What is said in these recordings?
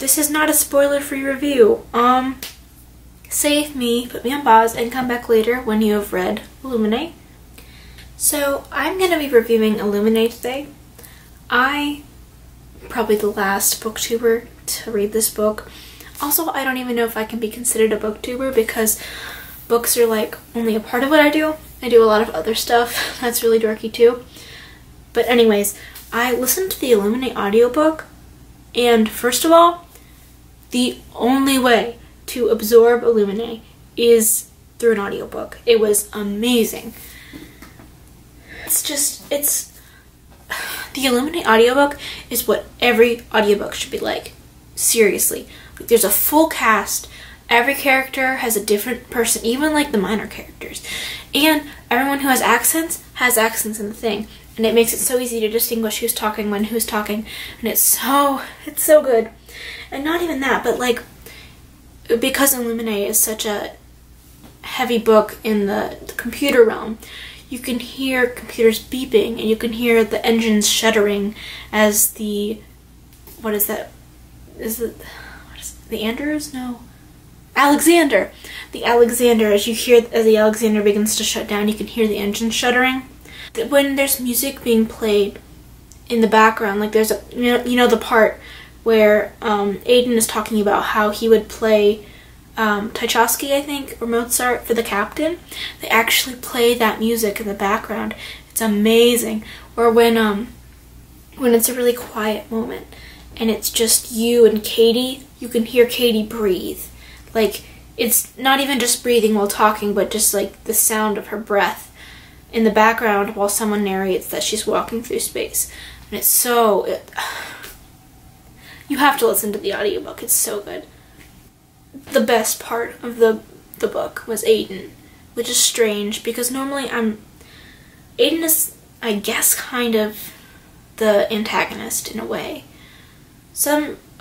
this is not a spoiler-free review. Save me, put me on pause, and come back later when you have read Illuminae. So I'm going to be reviewing Illuminae today. I'm probably the last booktuber to read this book. Also, I don't even know if I can be considered a booktuber because books are like only a part of what I do. I do a lot of other stuff that's really dorky too. But anyways, I listened to the Illuminae audiobook, and first of all, the only way to absorb Illuminae is through an audiobook. It was amazing. The Illuminae audiobook is what every audiobook should be like. Seriously. Like, there's a full cast. Every character has a different person, even like the minor characters. And everyone who has accents in the thing. And it makes it so easy to distinguish who's talking when who's talking. And it's so good. And not even that, but like, because Illuminae is such a heavy book in the computer realm, you can hear computers beeping, and you can hear the engines shuddering as the, what is that? The Anders? No. Alexander! The Alexander, as the Alexander begins to shut down, you can hear the engine shuddering. When there's music being played in the background, like there's you know the part where Aiden is talking about how he would play Tchaikovsky, I think, or Mozart for the captain. They actually play that music in the background. It's amazing. Or when it's a really quiet moment and it's just you and Katie, you can hear Katie breathe. Like, it's not even just breathing while talking, but just like the sound of her breath in the background while someone narrates that she's walking through space. And it's so... you have to listen to the audiobook. It's so good. The best part of the book was Aiden, which is strange because normally Aiden is, I guess, kind of the antagonist in a way.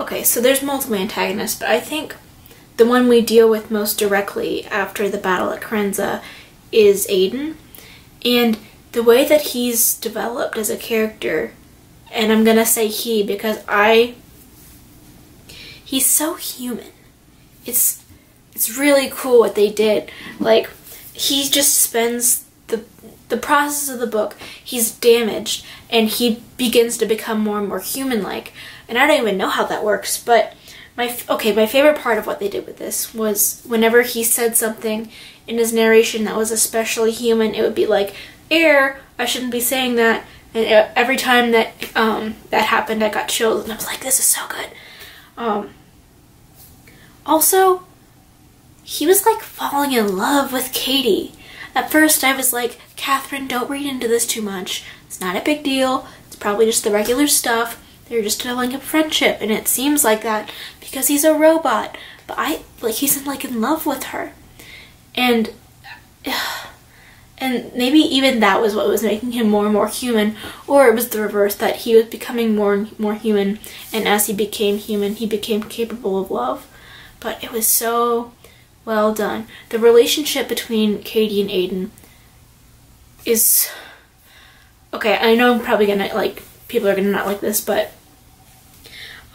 Okay, so there's multiple antagonists, but I think the one we deal with most directly after the battle at Carenza is Aiden. And the way that he's developed as a character, and I'm gonna say he because he's so human. It's really cool what they did. Like, he just spends the process of the book, he's damaged, and he begins to become more and more human-like. And I don't even know how that works, but my favorite part of what they did with this was whenever he said something in his narration that was especially human, it would be like, I shouldn't be saying that. And every time that that happened, I got chills, and I was like, this is so good. Also, he was like falling in love with Katie. At first I was like, Catherine, don't read into this too much. It's not a big deal. It's probably just the regular stuff. They're just developing a friendship, and it seems like that because he's a robot. But he's in love with her. And maybe even that was what was making him more and more human, or it was the reverse, that he was becoming more and more human, and as he became human, he became capable of love. But it was so well done. The relationship between Katie and Aiden is... okay, I know I'm probably gonna, people are gonna not like this, but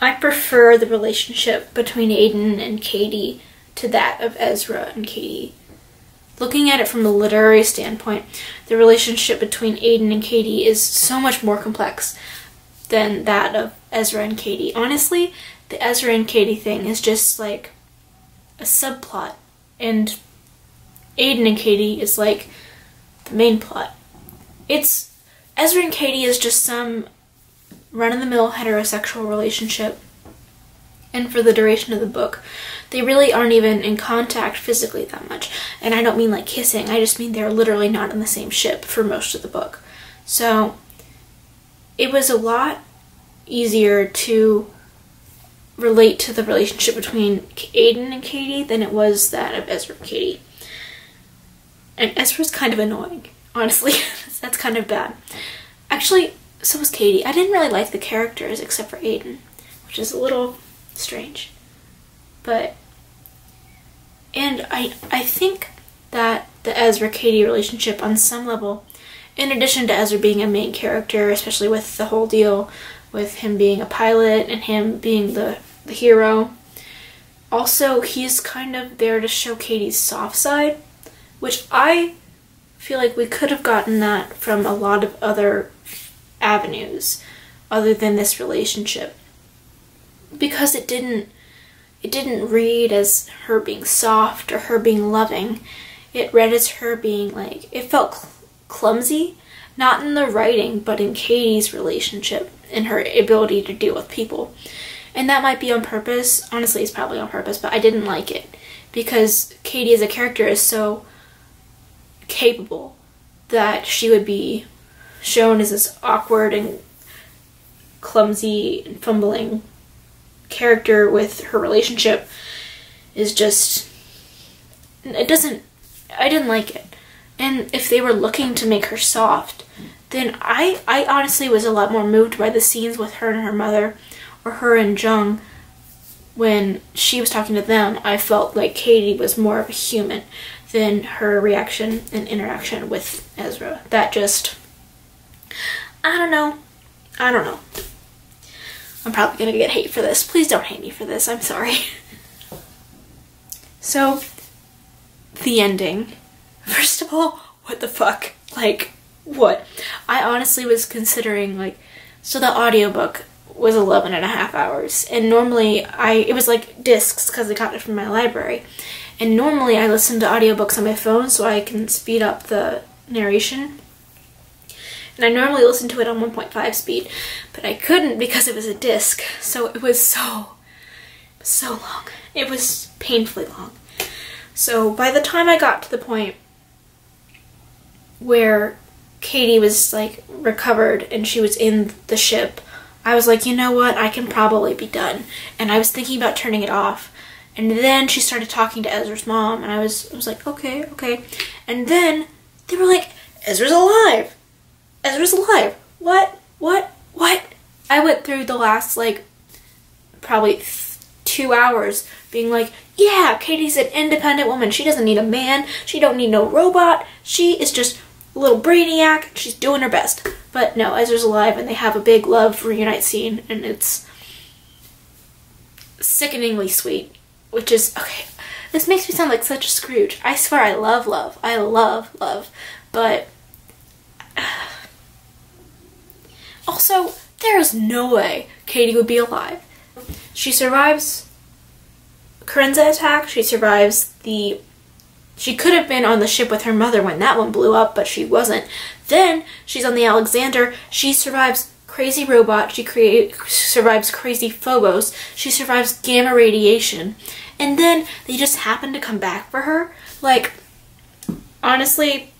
I prefer the relationship between Aiden and Katie to that of Ezra and Katie. Looking at it from a literary standpoint, the relationship between Aiden and Katie is so much more complex than that of Ezra and Katie. Honestly, the Ezra and Katie thing is just like a subplot, and Aiden and Katie is like the main plot. Ezra and Katie is just some run-of-the-mill heterosexual relationship, and for the duration of the book, they really aren't even in contact physically that much. And I don't mean like kissing, I just mean they're literally not on the same ship for most of the book. So it was a lot easier to relate to the relationship between Aiden and Katie than it was that of Ezra and Katie. And Ezra's kind of annoying, honestly. That's kind of bad. Actually, so was Katie. I didn't really like the characters except for Aiden, which is a little strange. And I think that the Ezra-Katie relationship on some level, in addition to Ezra being a main character, especially with the whole deal with him being a pilot and him being the the hero. Also, he's kind of there to show Katie's soft side, which I feel like we could have gotten that from a lot of other avenues other than this relationship, because it didn't read as her being soft or her being loving. It read as her being like, it felt clumsy, not in the writing, but in Katie's relationship and her ability to deal with people. And that might be on purpose. Honestly, it's probably on purpose, but I didn't like it because Katie as a character is so capable that she would be shown as this awkward and clumsy and fumbling character with her relationship is just, I didn't like it. And if they were looking to make her soft, then I honestly was a lot more moved by the scenes with her and her mother, or her and Jung. When she was talking to them, I felt like Katie was more of a human than her reaction and interaction with Ezra. That just, I don't know. I'm probably gonna get hate for this. Please don't hate me for this. I'm sorry. So, the ending. First of all, what the fuck? Like, what? I honestly was considering, like, so the audiobook was 11.5 hours, and normally it was like discs because I got it from my library, and normally I listen to audiobooks on my phone so I can speed up the narration, and I normally listen to it on 1.5 speed, but I couldn't because it was a disc, so it was so long. It was painfully long. So by the time I got to the point where Katie was like recovered and she was in the ship, I was like, you know what, I can probably be done. And I was thinking about turning it off. And then she started talking to Ezra's mom, and I was like, okay. And then they were like, Ezra's alive! Ezra's alive! What? I went through the last, like, probably 2 hours being like, yeah, Katie's an independent woman. She doesn't need a man. She don't need no robot. She is just a little brainiac. She's doing her best. But no, Ezra's alive, and they have a big love reunite scene, and it's sickeningly sweet. Which is, okay, this makes me sound like such a Scrooge. I swear I love love. I love love. But also, there is no way Katie would be alive. She survives Corinza attack. She survives she could have been on the ship with her mother when that one blew up, but she wasn't. Then she's on the Alexander. She survives crazy robot. She survives crazy Phobos. She survives gamma radiation. And then they just happen to come back for her. Like, honestly,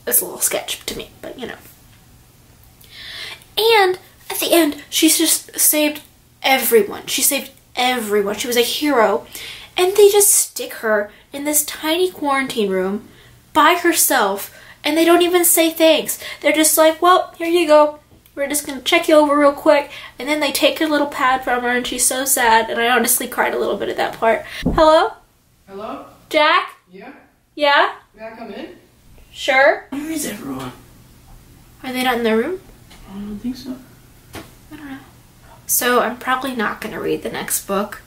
it's a little sketch to me, but you know. And at the end, she's just saved everyone. She saved everyone. She was a hero. And they just stick her in this tiny quarantine room by herself, and they don't even say thanks. They're just like, well, here you go. We're just gonna check you over real quick. And then they take her little pad from her, and she's so sad. And I honestly cried a little bit at that part. Hello? Hello? Jack? Yeah? Yeah? May I come in? Sure. Where is everyone? Are they not in their room? I don't think so. I don't know. So I'm probably not gonna read the next book.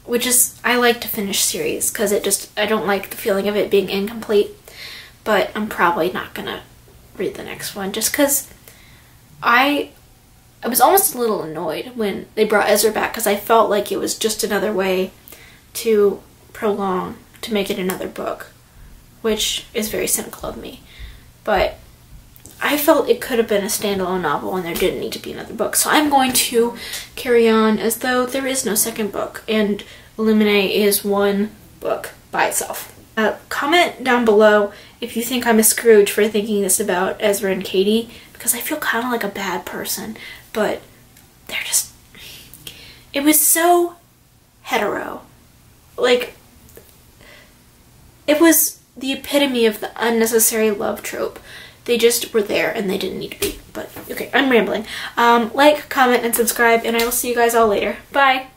Which is, I like to finish series because I don't like the feeling of it being incomplete. But I'm probably not gonna read the next one just because I was almost a little annoyed when they brought Ezra back because I felt like it was just another way to prolong, to make it another book, which is very cynical of me. But I felt it could have been a standalone novel and there didn't need to be another book. So I'm going to carry on as though there is no second book and illuminae is one book by itself. Comment down below if you think I'm a Scrooge for thinking this about Ezra and Katie, because I feel kind of like a bad person, but they're just, it was so hetero. Like, it was the epitome of the unnecessary love trope. They just were there and they didn't need to be. But okay, I'm rambling. Like, comment, and subscribe, and I will see you guys all later. Bye!